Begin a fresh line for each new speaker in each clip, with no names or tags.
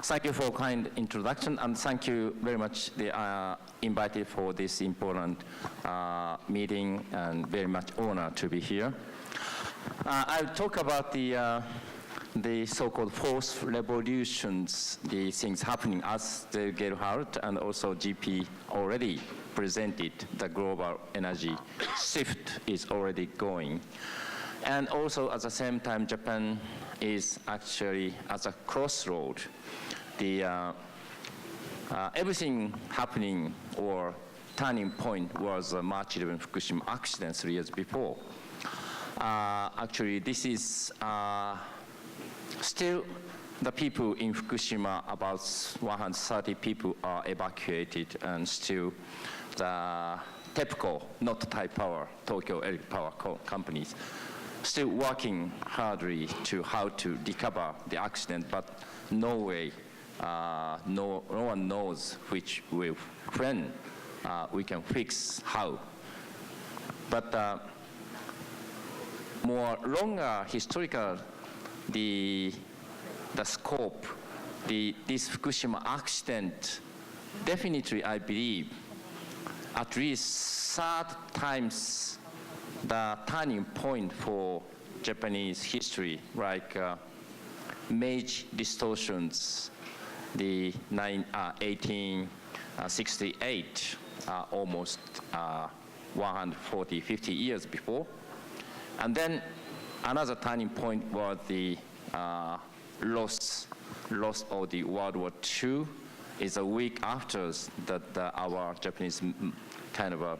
Thank you for kind introduction, and thank you very much invited for this important meeting, and very much honor to be here. I'll talk about the so-called fourth revolutions, the things happening as they get out, and also GP already presented the global energy shift is already going. And also at the same time, Japan is actually at a crossroad. Everything happening or turning point was March 11 Fukushima accident 3 years before. Actually, this is still the people in Fukushima, about 130 people are evacuated, and still the TEPCO, not Thai Power, Tokyo Electric Power companies, still working hardly to how to recover the accident, but no way, no one knows which way, when we can fix how. But more longer historical, the scope, this Fukushima accident, definitely I believe, at least 3 times the turning point for Japanese history, like Meiji distortions, the 1868, almost 140, 50 years before. And then another turning point was the loss of the World War II. Is a week after that our Japanese kind of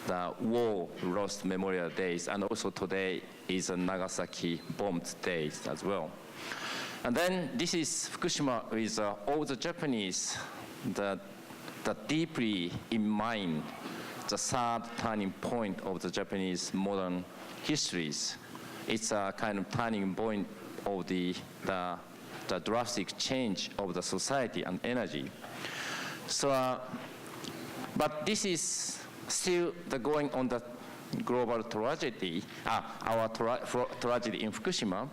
the war lost memorial days, and also today is a Nagasaki bombed days as well. And then this is Fukushima with all the Japanese that deeply in mind the 3rd turning point of the Japanese modern histories. It's a kind of turning point of the drastic change of the society and energy. So, but this is still the going on the global tragedy, our tragedy in Fukushima.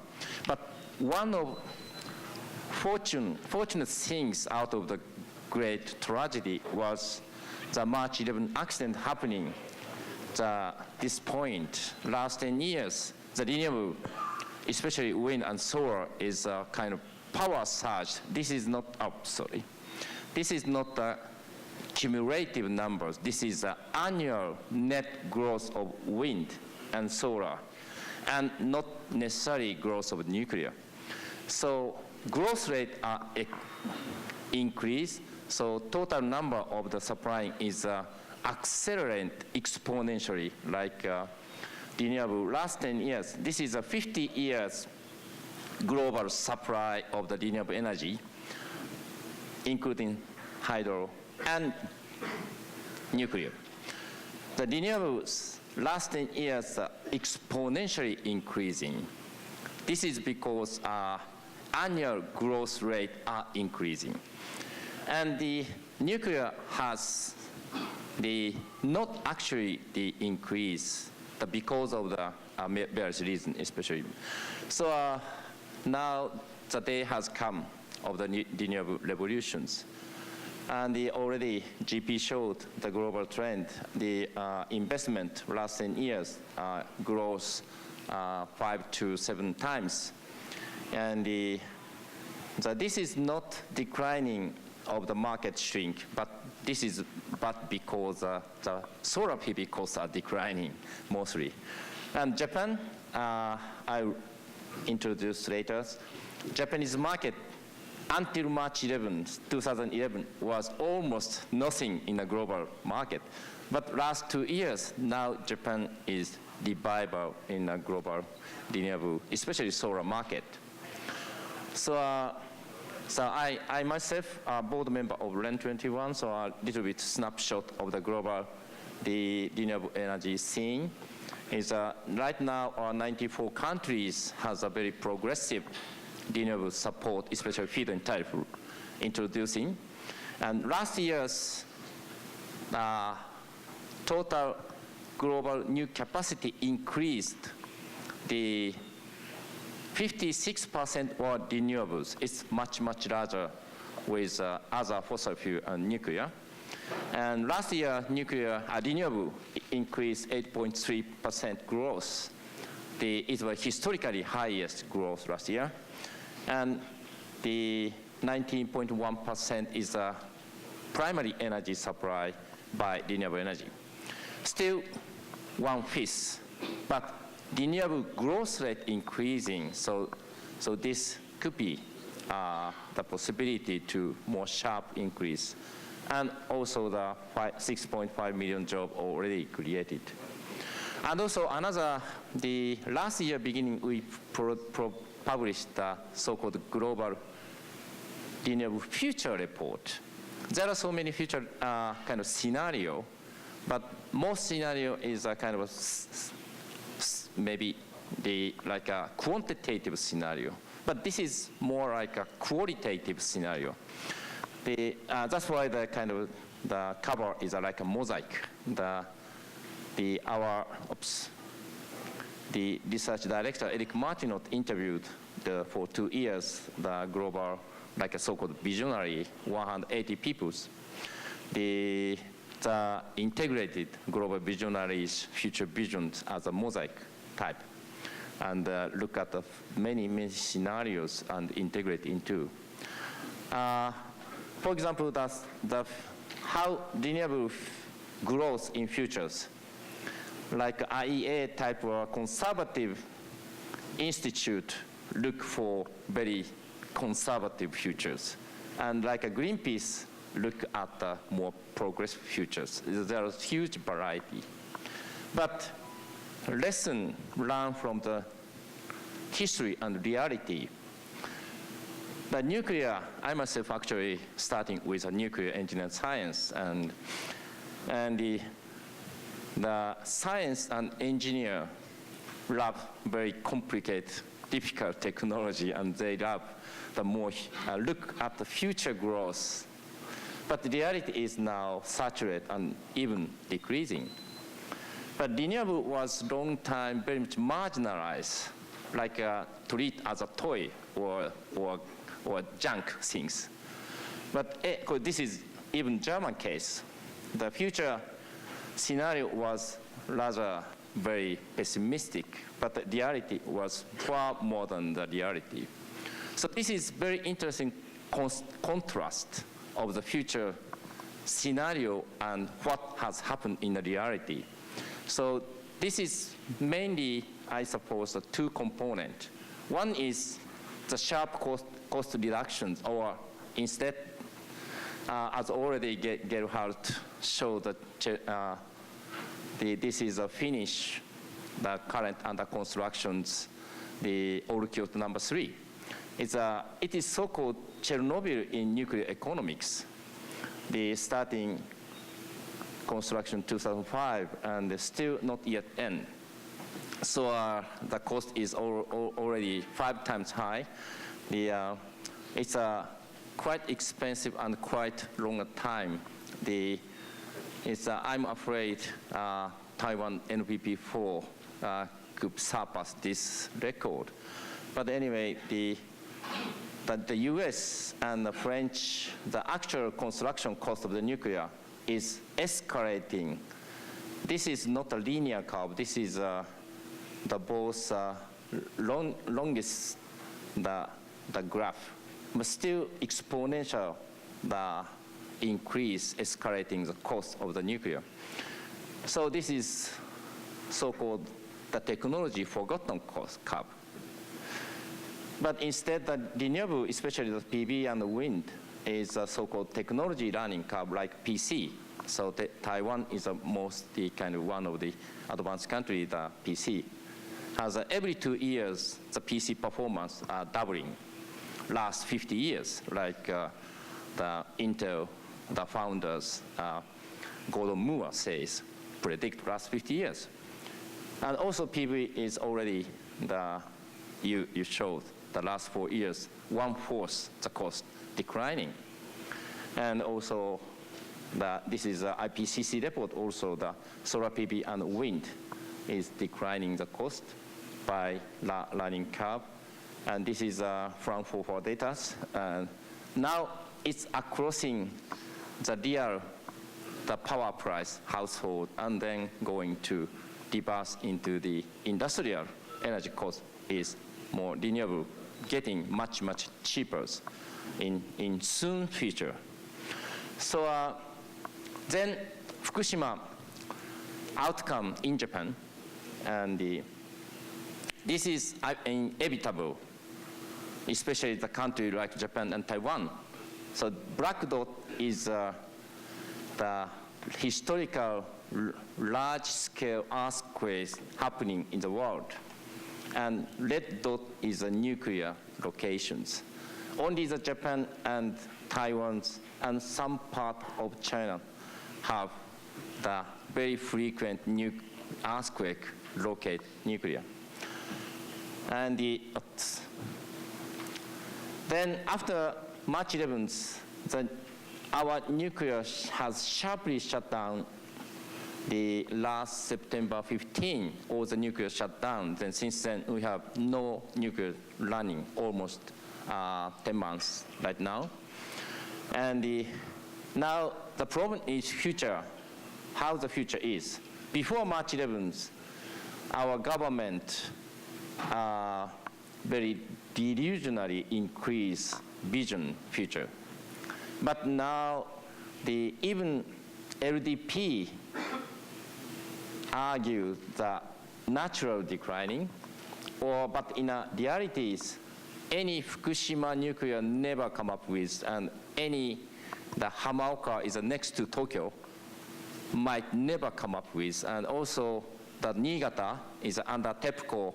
But one of fortunate things out of the great tragedy was the March 11 accident happening. This point, last 10 years, the renewable, especially wind and solar, is a kind of power surge. This is not, this is not the cumulative numbers. This is the annual net growth of wind and solar, and not necessarily growth of nuclear. So growth rate are increase, so total number of the supplying is accelerate exponentially, like renewable last 10 years. This is a 50 years global supply of the renewable energy, including hydro and nuclear. The renewables last 10 years are exponentially increasing. This is because annual growth rate are increasing. And the nuclear has not actually the increase because of the various reasons, especially. So now the day has come of the renewable revolutions. And already GP showed the global trend. The investment last 10 years grows 5 to 7 times. And this is not declining of the market shrink, but this is because the solar PV costs are declining mostly. And Japan, I'll introduce later. Japanese market until March 11, 2011 was almost nothing in the global market. But last 2 years, now Japan is revival in the global renewable, especially solar market. So I myself are board member of REN21, so a little bit snapshot of the global, the renewable energy scene. Is right now 94 countries has a very progressive renewable support, especially feed-in tariff introducing. And last year's total global new capacity increased the 56% were renewables. It's much, much larger with other fossil fuel and nuclear. And last year, renewable increased 8.3% growth. It was historically highest growth last year. And the 19.1% is the primary energy supply by renewable energy. Still 1/5, but renewable growth rate increasing, so this could be the possibility to more sharp increase. And also the 6.5 million jobs already created. And also the last year beginning, we published the so-called global renewable future report. There are so many future kind of scenario, but most scenario is a kind of maybe like a quantitative scenario. But this is more like a qualitative scenario. That's why the cover is like a mosaic. The research director, Eric Martinot, interviewed for 2 years the global, like a so-called visionary, 180 peoples. The integrated global visionaries' future visions as a mosaic type, and look at the many scenarios and integrate into. For example, how renewable growth in futures, like IEA type of conservative institute look for very conservative futures, and like a Greenpeace look at the more progressive futures. There is huge variety. But lesson learned from the history and reality. The nuclear, I myself actually starting with a nuclear engineering science, and the science and engineer love very complicated, difficult technology, and they love the more look at the future growth. But the reality is now saturated and even decreasing. But renewable was long time very much marginalized, like treated as a toy or junk things. But this is even German case. The future scenario was rather very pessimistic, but the reality was far more than the reality. So this is very interesting contrast of the future scenario and what has happened in the reality. So this is mainly, I suppose, the two components. One is the sharp cost reductions, or instead, as already Gerhard showed, that this is a finish, the current under constructions, the old Kyoto number 3. It is so-called Chernobyl in nuclear economics. The starting construction 2005 and still not yet end. So the cost is already 5 times high. It's quite expensive and quite long time. I'm afraid Taiwan NPP4 could surpass this record. But anyway, the US and the French, the actual construction cost of the nuclear is escalating. This is not a linear curve. This is the both longest the graph, but still exponential the increase escalating the cost of the nuclear. So this is so-called the technology forgotten cost curve. But instead, the renewable, especially the PV and the wind, is a so-called technology learning curve like PC. So Taiwan is the kind of one of the advanced countries, the PC. Has every 2 years, the PC performance are doubling. Last 50 years, like the Intel, the founders, Gordon Moore says, predict last 50 years. And also PV is already you showed the last 4 years, 1/4 the cost declining. And also this is the IPCC report also, the solar PV and wind is declining the cost by learning curve. And this is Frankfurt data. Now it's crossing the real, the power price household, and then going to reverse into the industrial energy cost is more renewable, getting much, much cheaper in soon future. So then Fukushima outcome in Japan, and this is inevitable, especially the country like Japan and Taiwan. So black dot is the historical large-scale earthquakes happening in the world. And red dot is the nuclear locations. Only the Japan and Taiwan and some part of China have the very frequent earthquake locate nuclear. And then after March 11th, our nuclear has sharply shut down the last September 15, all the nuclear shut down. Then since then, we have no nuclear running, almost 10 months right now. And now the problem is future, how the future is. Before March 11th, our government very delusionally increased vision future. But now even LDP argue the natural declining, but in realities, any Fukushima nuclear never come up with, and the Hamaoka is next to Tokyo, might never come up with, and also the Niigata is under TEPCO,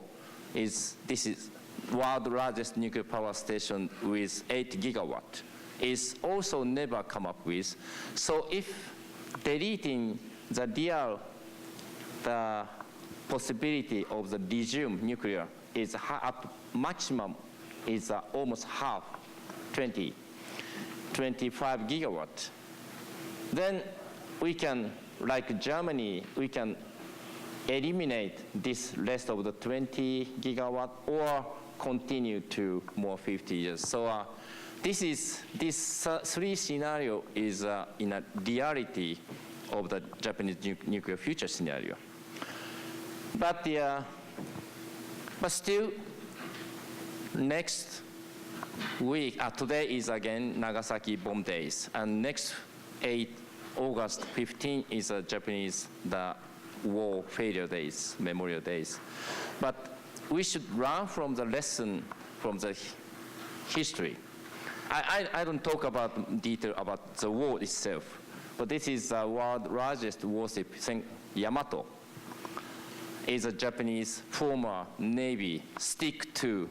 this is world largest nuclear power station with 8 gigawatt, is also never come up with. So if deleting the possibility of the resume nuclear is at maximum is almost half, 25 gigawatt, then we can, like Germany, we can eliminate this rest of the 20 gigawatt or continue to more 50 years. So this three scenario is in a reality of the Japanese nuclear future scenario. But still, next week, today is again Nagasaki bomb days, and next August 15 is Japanese war failure days, memorial days. But we should learn from the lesson from the history. I don't talk about detail about the war itself, but this is the world's largest warship, Yamato, is a Japanese former Navy stick to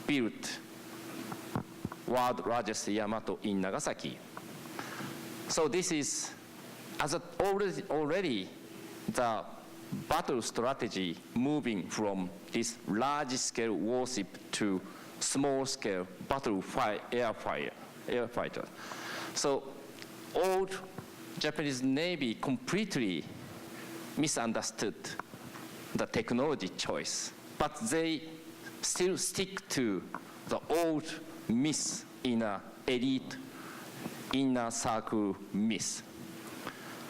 build world's largest Yamato in Nagasaki. So this is already the battle strategy moving from this large-scale warship to small-scale battle airfighter. So old Japanese Navy completely misunderstood the technology choice, but they still stick to the old myth in a elite inner circle myth.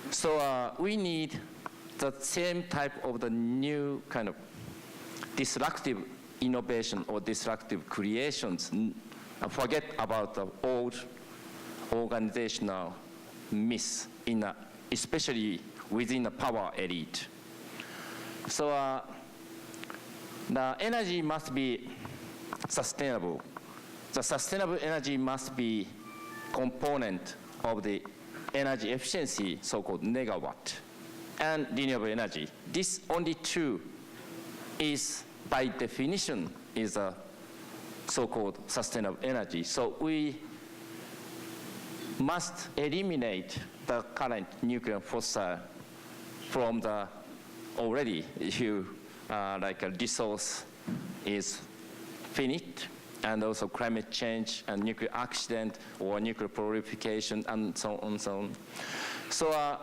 So we need the same type of the new kind of disruptive innovation or disruptive creations. Forget about the old organizational myth, especially within the power elite. So the energy must be sustainable. The sustainable energy must be component of the energy efficiency, so-called negawatt, and renewable energy. This only two is, by definition, is a so-called sustainable energy. So we must eliminate the current nuclear fossil from the already, like a resource is finite, and also climate change and nuclear accident or nuclear proliferation and so on and so on. So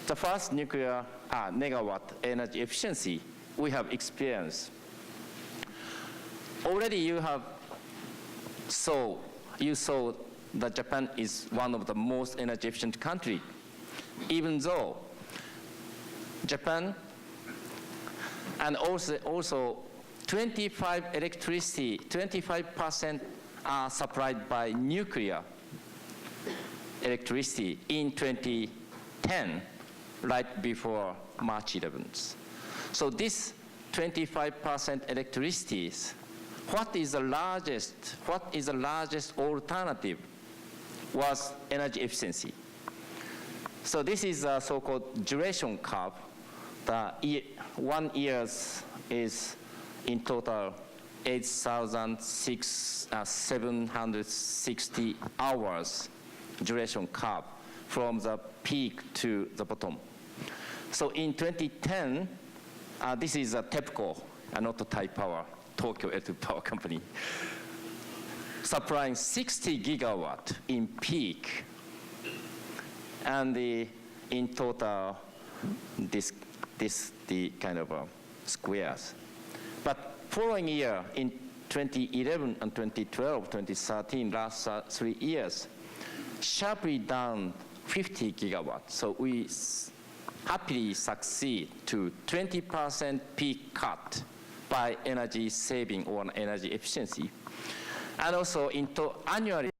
the first nuclear negawatt energy efficiency we have experienced. already you saw that Japan is one of the most energy efficient country, even though Japan and also 25% are supplied by nuclear electricity in 2010, right before March 11th. So this 25% electricity, what is the largest alternative was energy efficiency. So this is a so-called duration curve. The 1 year is in total 8,760 hours duration curve from the peak to the bottom. So in 2010, this is a TEPCO, not a Thai Power, Tokyo Electric Power Company, supplying 60 gigawatt in peak, and in total, the kind of squares. But following year, in 2011 and 2012, 2013, last 3 years, sharply down 50 gigawatts. So we happily succeed to 20% peak cut by energy saving or energy efficiency. And also annually